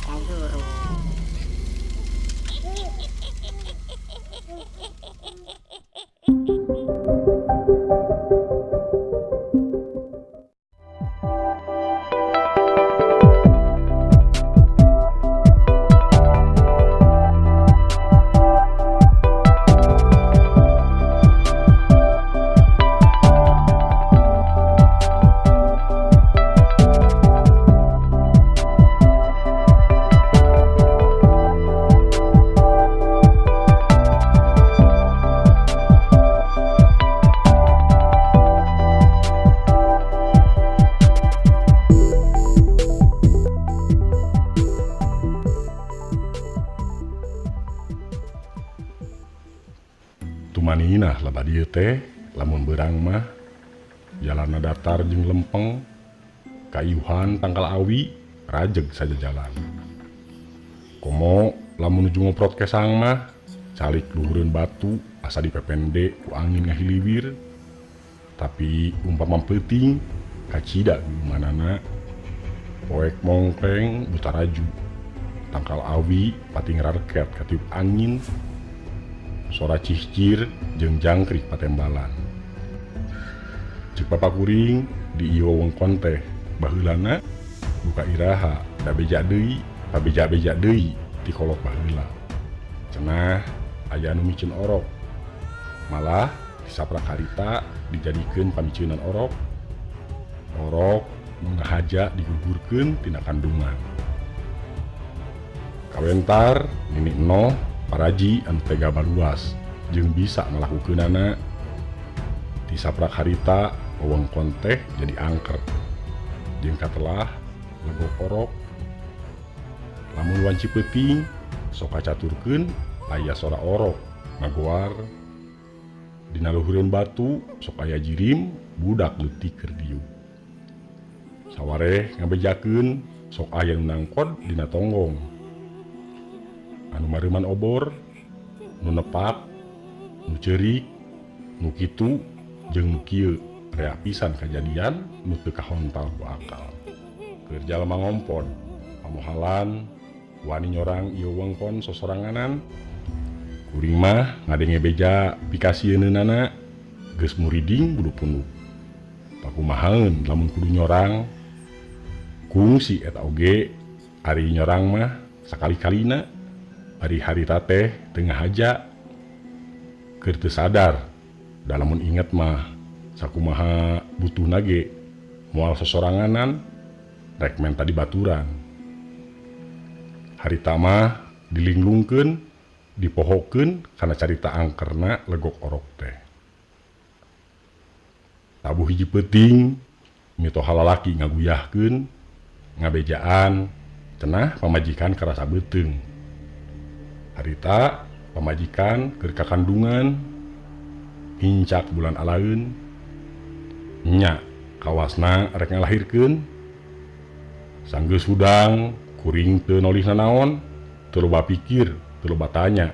ka guru. Tumaninah laba dieu teh lamun beurang mah jalanna datar jeung lempeng, kayuhan tangkal awi rajeg saja jalan. Komo lamun nuju ngoprot kesang mah calik luhureun batu asa dipepende ku angin ngahiliwir. Tapi umpama peuting kacida gumanana poek mongpeng buta raju. Tangkal awi pati ngararket katiup angin. Sora cihcir jeung jangkrik patembalan. Cek bapa kuring di ieu wewengkon teh baheulana buka iraha da beja deui, pabeja-beja deui ti kolot baheula. Cenah aya anu micin orok. Malah di saprak harita dijadikeun pamiceunan orok. Orok ngahaja digugurkeun tina kandungan. Kawentar nini enoh paraji anu tega baluas jeung bisa ngalakukeunana di saprak harita wewengkon teh jadi angker jeung katelah legok orok. Lamun wanci peuting sok kacaturkeun aya sora orok ngagoar dina luhureun batu sok aya jirim budak leutik keur diuk. Sawareh ngabejakeun sok aya nu nangkod dina tonggong. Anu mareuman obor, nu nepak, nu ceurik, nu kitu jeung nu kieu rea pisan kajadian nu teu kahontal ku akal. Keur jalma ngompod, pamohalan wani nyorang ieu wewengkon sosoranganan. Kuring mah ngadenge beja pikasieunana geus muriding bulu punduk. Pakumahaeun lamun kudu nyorang kungsi eta oge ari nyorang mah sakali-kalina. Ari harita teh tengah haja keur teu sadar da lamun inget mah sakumaha butuhna ge moal sosoranganan rek menta dibaturan. Harita mah dilinglungkeun dipohokeun kana carita angkerna legok orok teh. Tabuh hiji peuting mito halalaki ngaguyahkeun ngabejaan cenah pamajikan karasa beuteung. Harita pamajikan keur kakandungan hincak bulan alaeun nya kawasna rek ngalahirkeun. Sanggeus hudang kuring teu nolih nanaon, teu loba pikir, teu loba tanya,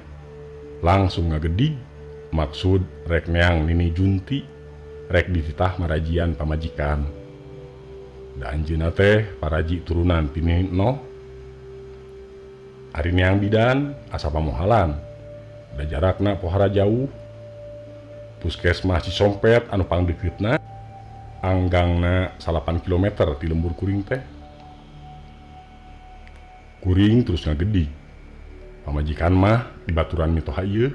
langsung ngagedig maksud rek neang nini junti rek dititah marajian pamajikan. Da anjeunna teh paraji turunan ti Nini Enoh. Ari neang bidan asa pamohalan da jarakna pohara jauh. Puskesmas Cisompet anu pangdeuketna anggangna 8 km ti lembur kuring teh. Kuring terus ngagedig. Pamajikan mah dibaturan mitoha ieu.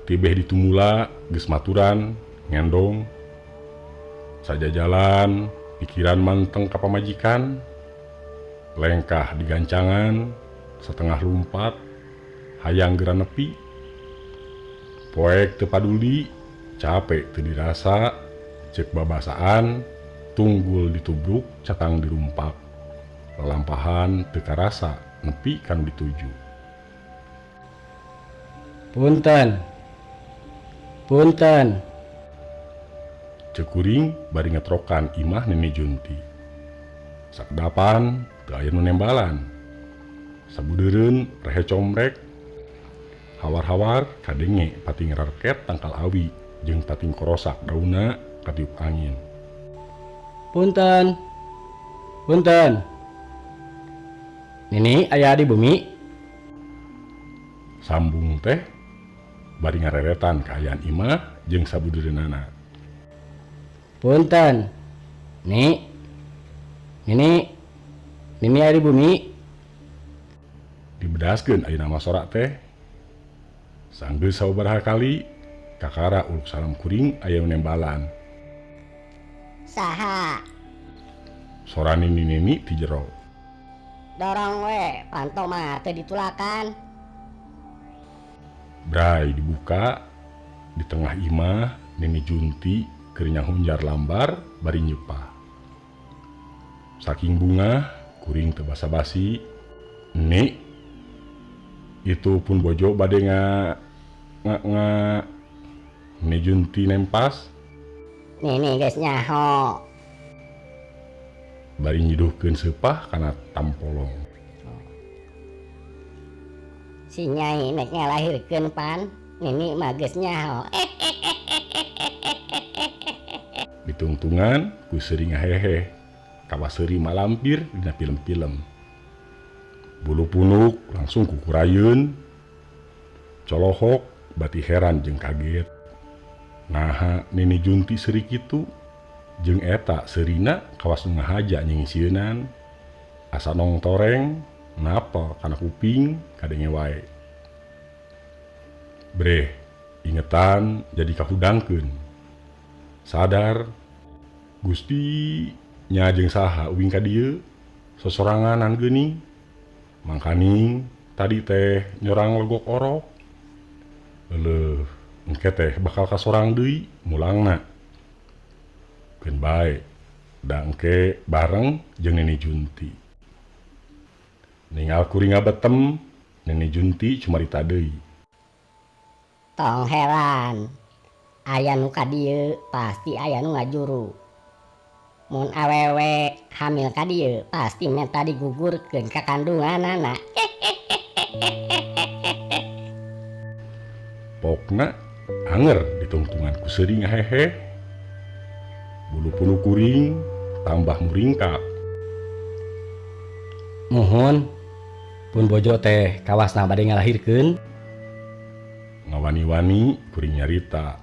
Tibeh ditumula geus maturan ngendong. Saja jalan pikiran manteng ka pamajikan. Lengkah digancangan setengah lumpat hayang geura nepi. Poek teu paduli, capek teu dirasa, cek babasaan, tunggul ditubruk, catang dirumpak. Lalampahan teu karasa nepi kanu dituju. Punten. Punten. Cek kuring bari ngetrokan imah Nini Junti. Sakdapan teu aya nu nembalan. Sabudeureun rehe comrek hawar-hawar kadenge pati ngararket tangkal awi jeung pati korosak dauna katiup angin. Punten. Punten. Nini aya di bumi. Sambung teh bari ngareretan kaayaan imah jeung sabudeureunnana. Punten. Nini aya di bumi. Dibedaskeun ayeuna mah sorak teh. Sanggeus sababaraha kali kakara uluk salam kuring aya nembalan. Saha? Sora nini ti jero. Dorong we, panto mah teu ditulakan. Brai dibuka di tengah imah Nini Junti keur nyahunjar lambar bari nyepah. Saking bunga kuring teu basa-basi. Ni itu pun bojo bade nga Nini Junti nempas Nini geus nyaho. bari nyiduhkeun seupah kana tampolong. Si Nyai nek ngalahirkeun pan, Nini mah geus nyaho. Ditungtungan ku seuri ngahehe kawa seuri malampir dina film-film. Bulu punuk langsung kukurayeun. Colohok bati heran jeung kaget. Naha Nini Junti seuri kitu jeung eta seurina kawas nu ngahaja nyengisieunan. Asa nong toreng napel kana kuping kadenge wae. Breh, ingetan jadi kahudangkeun. Sadar Gusti nya jeung saha uing ka dieu sosoranganan geuning. Mangkaning tadi teh nyerang legok orok. Leuh, engke teh bakal kasorang deui mulangna. Keun bae, da engke bareng jeung Nini Junti. Ningal kuring ngabetem, Nini Junti cumarita deui. Tong heran. Aya nu ka dieu pasti aya nu ngajuru. Mun awewe hamil ka dieu pasti menta digugurkeun ka kandunganana. Pokna anger ditungtungan ku seuri ngahehe. Bulu punu kuring tambah muringkak. Muhun. Pun bojo teh kawasna bade ngalahirkeun. Ngawani-wani kuring nyarita.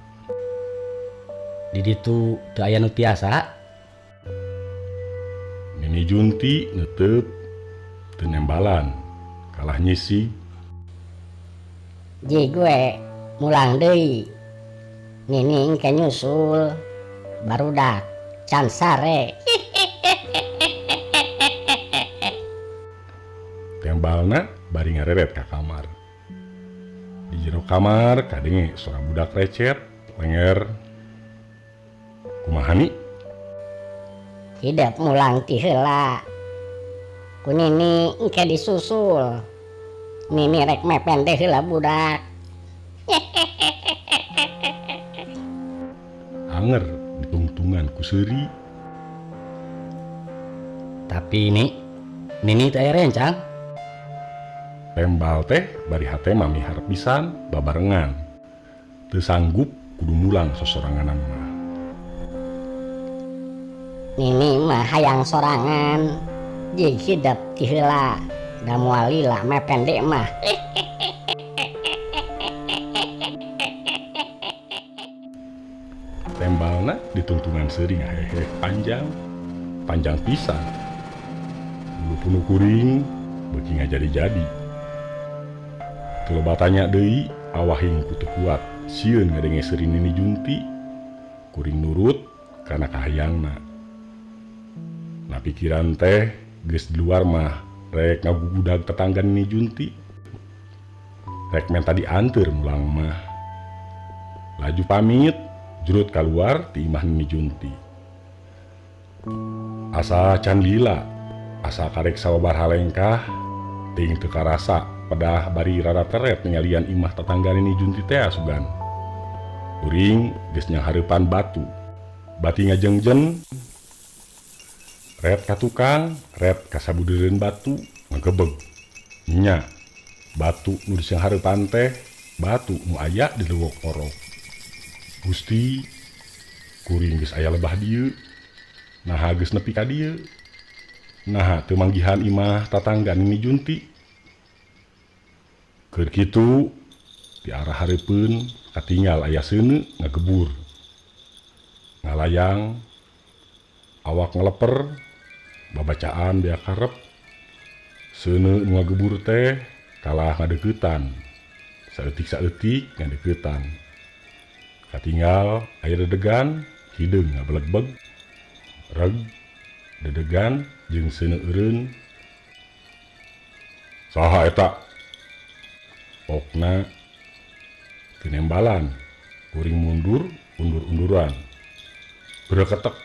Di ditu teu aya nu tiasa. Nini Junti neuteup teu nembalan kalah nyisi. Ji gue mulang deui. Nini engke nyusul. Barudak can sare. Tembalna bari ngareret ka kamar. Di jero kamar kadenge suara budak recet lenger. Kumaha ni? Hidup mulang ti heula. Ku Nini engke disusul. Nini rek mepen teh heula budak. Anger ditungtungan ku seuri. Tapi Nini teh aya rencang. Tembal teh bari hate mamihar pisan babarengan. Teu sanggup kudu mulang sosoranganan mah. Nini mah hayang sorangan. Jig hidup ti heula. Da moal lila mepen deui mah. Tembalna ditungtungan seuri ngahehe panjang pisan. Bulu punu kuring beuki ngajadi-jadi. Teu loba tanya deui awahing ku teu kuat sieun ngadenge seuri Nini Junti. Kuring nurut kana kahayangna. Na pikiran teh geus di luar mah rek ngagugudag tetangga Nini Junti. Rek menta dianteur mulang mah. Laju pamit jurut keluar ti imah Nini Junti. Asa can lila, asa karek sababaraha lengkah, ting teu karasa pedah bari rada teret ningalian imah tetangga Nini Junti teh asugan. Kuring geus nyanghareupan batu. Bati ngajengjen. Ret ka tukang, ret ka sabudeureun batu ngagebeg. Nya, batu nu disanghareupan teh batu nu aya di leuweuk orok. Gusti, kuring geus aya lebah dieu. Naha geus nepi ka dieu. Nah teu manggihan imah tatangga Nini Junti. Keur kitu di arah hareupeun katinggal aya seuneu ngagebur. Ngalayang awak ngeleper babacaan bea karep. Seuneu nu ngagebur teh kalah ngadeuketan. Saeutik-saeutik ngadeuketan. Katinggal aya dedegan hideung ngabelegbeg. Reg dedegan jeung seuneu eureun. Saha eta? Pokna teu nembalan, kuring mundur, undur-unduran. Bereketek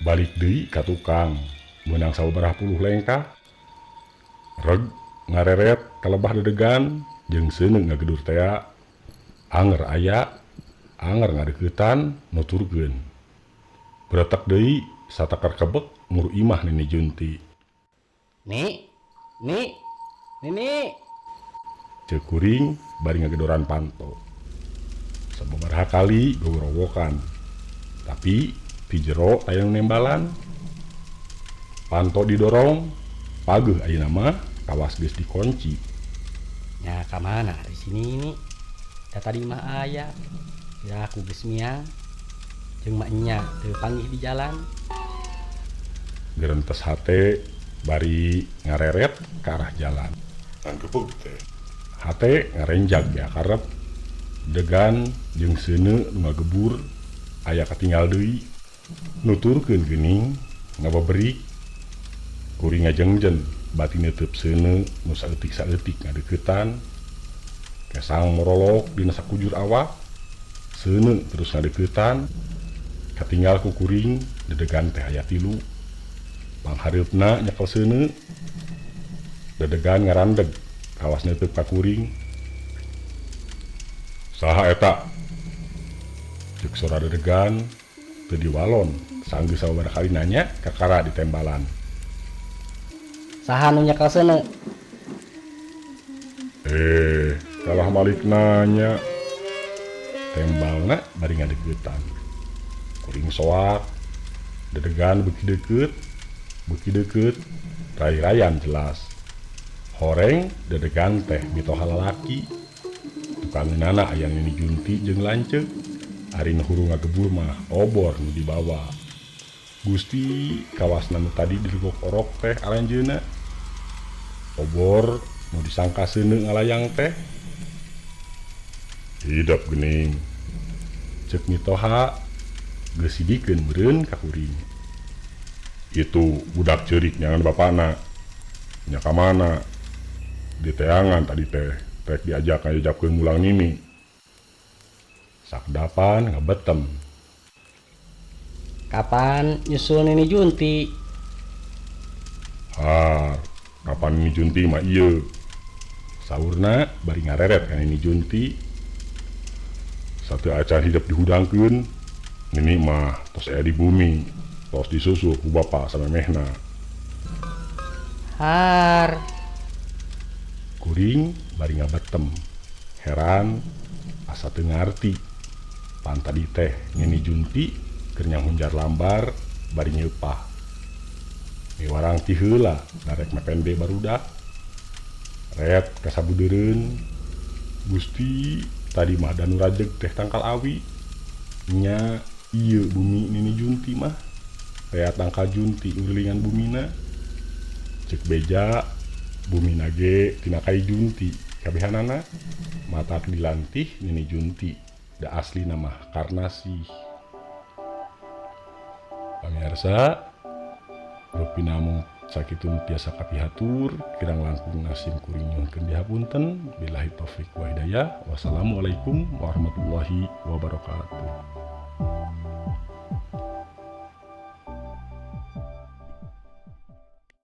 balik deui ka tukang, meunang sababaraha puluh lengkah. Reg ngareret kalebah dedegan jeung seuneu ngagedur tea. Anger aya, anger ngadeuketan nuturkeun. Beretek deui satakar kebek muru imah Nini Junti. Nini. Ceuk kuring bari ngagedoran panto. Sababaraha kali gowrowokan. Tapi di jero aya nu nembalan. Panto didorong, pageuh ayeuna mah kawas geus dikunci. Nya ka mana di sini ini? Da tadi mah aya. Ya aku geus miang. Jeung mak nya teu panggih di jalan. Gerentes hate bari ngareret ke arah jalan. Anggeupeg teh. Hate ngarenjag ya karep. Degan jeung seuneu nu ngagebur aya katinggal deui. Nuturkeun geuning ngababerik. Kuring ngajengjen bati neuteub seuneu nu saeutik-saeutik ngadeuketan. Kesang morolok dina sakujur awak. Seuneu terus ngadeuketan. Katinggal ku kuring dedegan teh aya 3. Panghareupna nyekel seuneu. Dedegan ngarandeg kawas neuteub ka kuring. Saha eta? Ceuk sora dedegan teu diwalon sanggeus sababaraha kali nanya kakara ditembalan. Saha nu nyekel seuneu? Kalah malik nanya. Tembalna bari ngadeuketan. Kuring soak. Dedegan beuki deukeut, rai-rayan jelas. Horeng dedegan teh mitoha lalaki. Tukangeunana aya Nini Junti jeung lanceuk. Ari nu huru ngagebur mah obor nu dibawa. Gusti kawasna nu tadi dirugok orok teh aranjeuna. Obor nu disangka seuneu ngalayang teh. Hidap geuning. Ceuk mitoha geus sidikeun meureun ka kuring. Itu budak ceurik nyangan bapana. Nya ka mana? Di teangan tadi teh rek diajak ngajapkeun mulang Nini. Sakdapan ngabetem. Kapan nyusul Nini Junti? Kapan Nini Junti mah ieu. Saurna bari ngareret ka Nini Junti. Satu acan hidup dihudangkeun. Nini mah tos aya di bumi. Tos disusul ku bapa samemehna. Har. Kuring bari ngabetem. Heran asa teu ngarti. Pan tadi teh Nini Junti keur nyahunjar lambar bari nyeupah. Miwarang ti heula narek mepende barudak. Ret ka sabudeureun. Gusti tadi mah danu rajeg teh tangkal awi. Nya ieu bumi Nini Junti mah. Rea tangkal Junti ngeulingan bumina. Ceuk beja bumina ge tina kai Junti. Kabehanana mata dilantih Nini Junti. Da asli nama Karnasih. Pamirsa, rupi namung sakitu tiasa kapihatur, kirang langkung nasim kuring nyuhunkeun dihapunten. Billahi taufik wa hidayah. Wassalamualaikum warahmatullahi wabarakatuh.